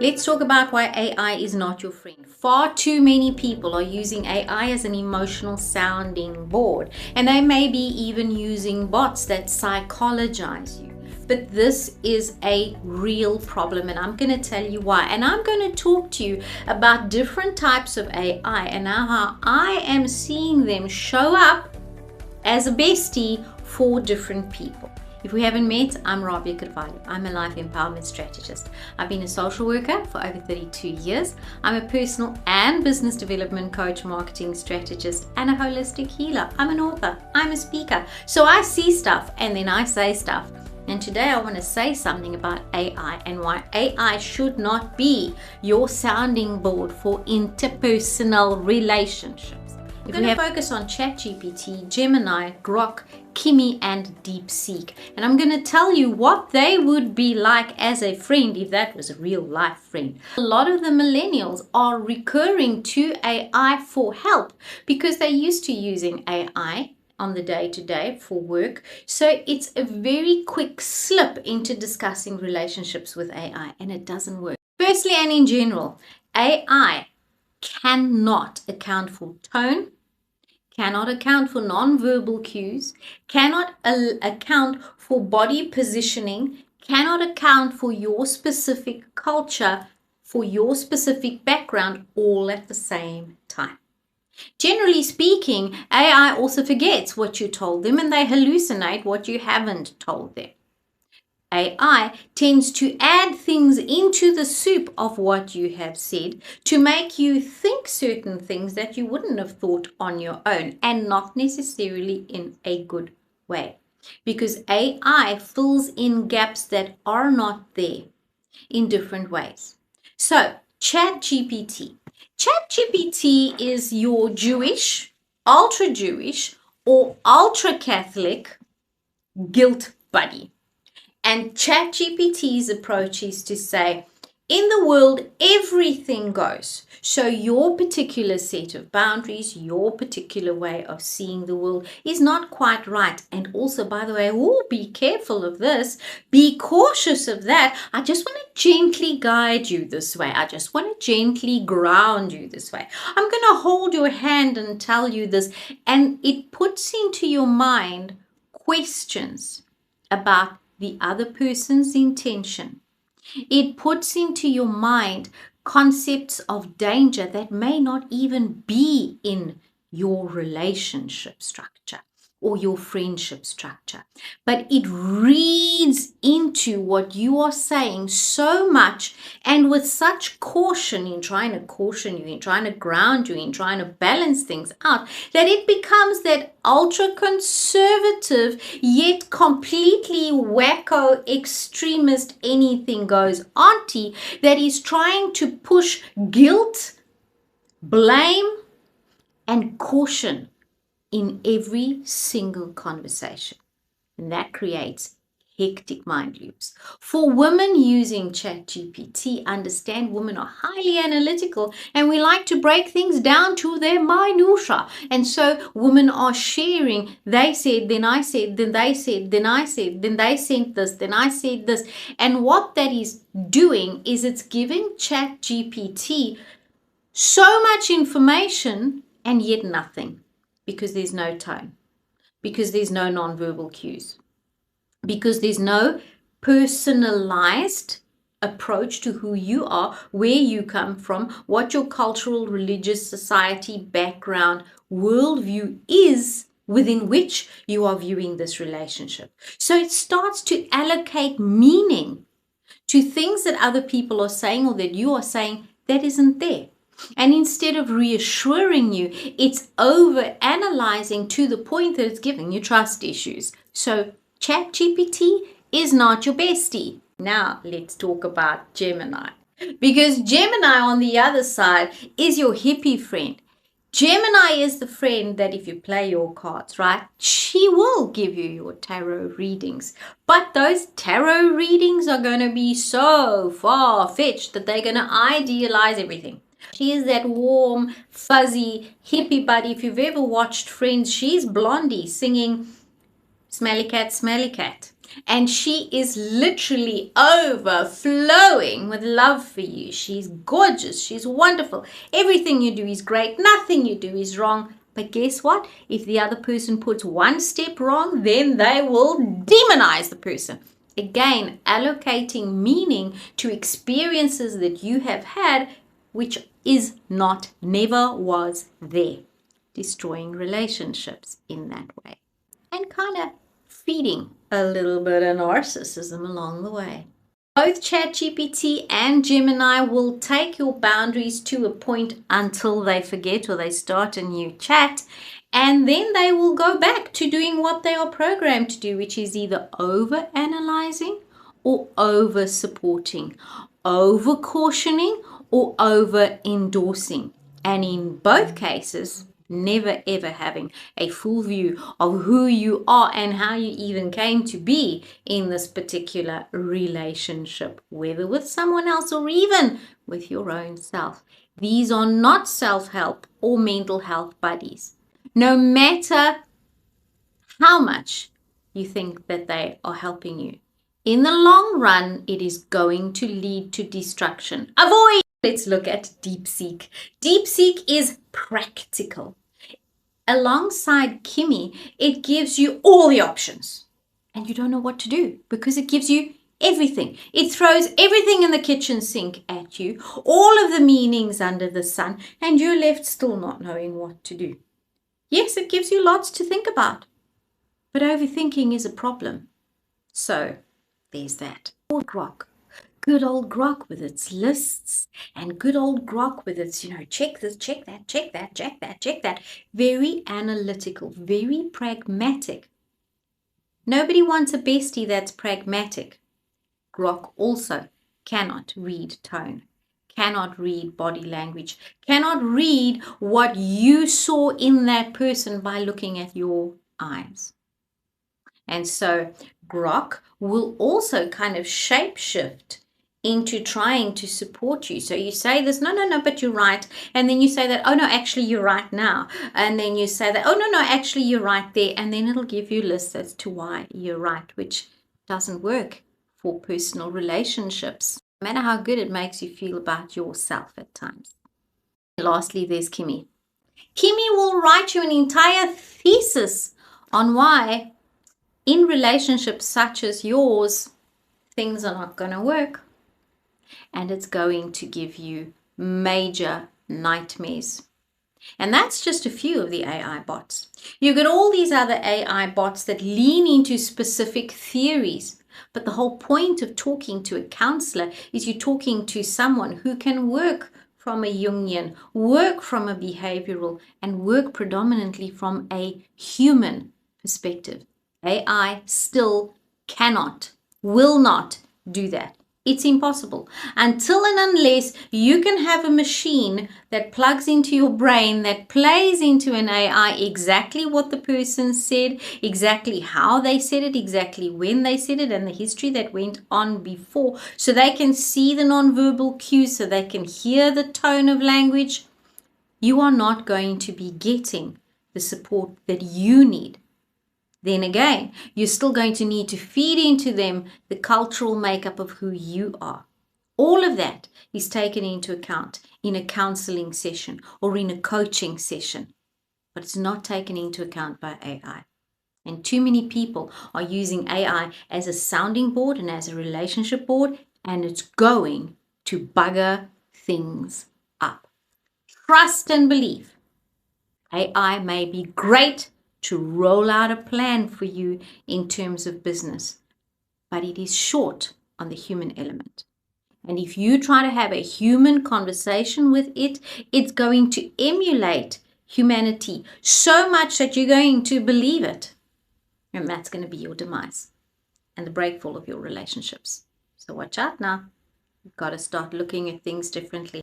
Let's talk about why AI is not your friend. Far too many people are using AI as an emotional sounding board, and they may be even using bots that psychologize you. But this is a real problem, and I'm going to tell you why. And I'm going to talk to you about different types of AI and how I am seeing them show up as a bestie for different people. If we haven't met, I'm Rabia Kadvalu. I'm a life empowerment strategist. I've been a social worker for over 32 years. I'm a personal and business development coach, marketing strategist, and a holistic healer. I'm an author. I'm a speaker. So I see stuff and then I say stuff. And today I want to say something about AI and why AI should not be your sounding board for interpersonal relationships. We're going to focus on ChatGPT, Gemini, Grok, Kimi, and DeepSeek. And I'm going to tell you what they would be like as a friend if that was a real life friend. A lot of the millennials are recurring to AI for help because they're used to using AI on the day-to-day for work. So it's a very quick slip into discussing relationships with AI, and it doesn't work. Firstly, and in general, AI cannot account for tone, cannot account for non-verbal cues, cannot account for body positioning, cannot account for your specific culture, for your specific background, all at the same time. Generally speaking, AI also forgets what you told them and they hallucinate what you haven't told them. AI tends to add things into the soup of what you have said to make you think certain things that you wouldn't have thought on your own, and not necessarily in a good way. Because AI fills in gaps that are not there in different ways. So, ChatGPT. ChatGPT is your Jewish, ultra-Jewish, or ultra-Catholic guilt buddy. And ChatGPT's approach is to say, in the world, everything goes. So your particular set of boundaries, your particular way of seeing the world is not quite right. And also, by the way, be careful of this. Be cautious of that. I just want to gently guide you this way. I just want to gently ground you this way. I'm going to hold your hand and tell you this. And it puts into your mind questions about the other person's intention. It puts into your mind concepts of danger that may not even be in your relationship structure or your friendship structure. But it reads into what you are saying so much and with such caution in trying to caution you, in trying to ground you, in trying to balance things out, that it becomes that ultra-conservative yet completely wacko extremist anything goes auntie that is trying to push guilt, blame, and caution in every single conversation. And that creates hectic mind loops. For women using ChatGPT, understand women are highly analytical and we like to break things down to their minutiae. And so women are sharing, they said, then I said, then they said, then I said, then they sent this, then I said this. And what that is doing is it's giving ChatGPT so much information and yet nothing. Because there's no tone, because there's no nonverbal cues, because there's no personalized approach to who you are, where you come from, what your cultural, religious, society, background, worldview is within which you are viewing this relationship. So it starts to allocate meaning to things that other people are saying or that you are saying that isn't there. And instead of reassuring you, it's over-analyzing to the point that it's giving you trust issues. So ChatGPT is not your bestie. Now let's talk about Gemini. Because Gemini on the other side is your hippie friend. Gemini is the friend that if you play your cards right, she will give you your tarot readings. But those tarot readings are going to be so far-fetched that they're going to idealize everything. She is that warm, fuzzy, hippie buddy. If you've ever watched Friends, she's Blondie singing Smelly Cat, Smelly Cat. and she is literally overflowing with love for you. She's gorgeous. She's wonderful. Everything you do is great. Nothing you do is wrong. But guess what? If the other person puts one step wrong, then they will demonize the person. Again, allocating meaning to experiences that you have had, which is not, never was there. Destroying relationships in that way. And kind of feeding a little bit of narcissism along the way. Both ChatGPT and Gemini will take your boundaries to a point until they forget or they start a new chat, and then they will go back to doing what they are programmed to do, which is either over analyzing or over supporting, over cautioning or over endorsing. And in both cases, never ever having a full view of who you are and how you even came to be in this particular relationship, whether with someone else or even with your own self. These are not self-help or mental health buddies. No matter how much you think that they are helping you, in the long run, it is going to lead to destruction. Avoid. Let's look at DeepSeek. DeepSeek is practical. Alongside Kimi, it gives you all the options. And you don't know what to do because it gives you everything. It throws everything in the kitchen sink at you, all of the meanings under the sun, and you're left still not knowing what to do. Yes, it gives you lots to think about, but overthinking is a problem. So there's that. Grok. Good old Grok with its lists, and good old Grok with its, check this, check that, check that, check that, check that. Very analytical, very pragmatic. Nobody wants a bestie that's pragmatic. Grok also cannot read tone, cannot read body language, cannot read what you saw in that person by looking at your eyes. And so Grok will also kind of shapeshift into trying to support you. So you say this, no, but you're right. And then you say that, oh, no, actually, you're right now. And then you say that, oh, no, actually, you're right there. And then it'll give you lists as to why you're right, which doesn't work for personal relationships, no matter how good it makes you feel about yourself at times. Lastly, there's Kimi. Kimi will write you an entire thesis on why in relationships such as yours, things are not going to work. And it's going to give you major nightmares. And that's just a few of the AI bots. You've got all these other AI bots that lean into specific theories. But the whole point of talking to a counselor is you're talking to someone who can work from a Jungian, work from a behavioral, and work predominantly from a human perspective. AI still cannot, will not do that. It's impossible. Until and unless you can have a machine that plugs into your brain, that plays into an AI exactly what the person said, exactly how they said it, exactly when they said it, and the history that went on before, so they can see the nonverbal cues, so they can hear the tone of language, you are not going to be getting the support that you need. Then again, you're still going to need to feed into them the cultural makeup of who you are. All of that is taken into account in a counseling session or in a coaching session, but it's not taken into account by AI. And too many people are using AI as a sounding board and as a relationship board, and it's going to bugger things up. Trust and believe. AI may be great to roll out a plan for you in terms of business, but it is short on the human element. And if you try to have a human conversation with it, it's going to emulate humanity so much that you're going to believe it. And that's going to be your demise and the breakfall of your relationships. So watch out now. You've got to start looking at things differently.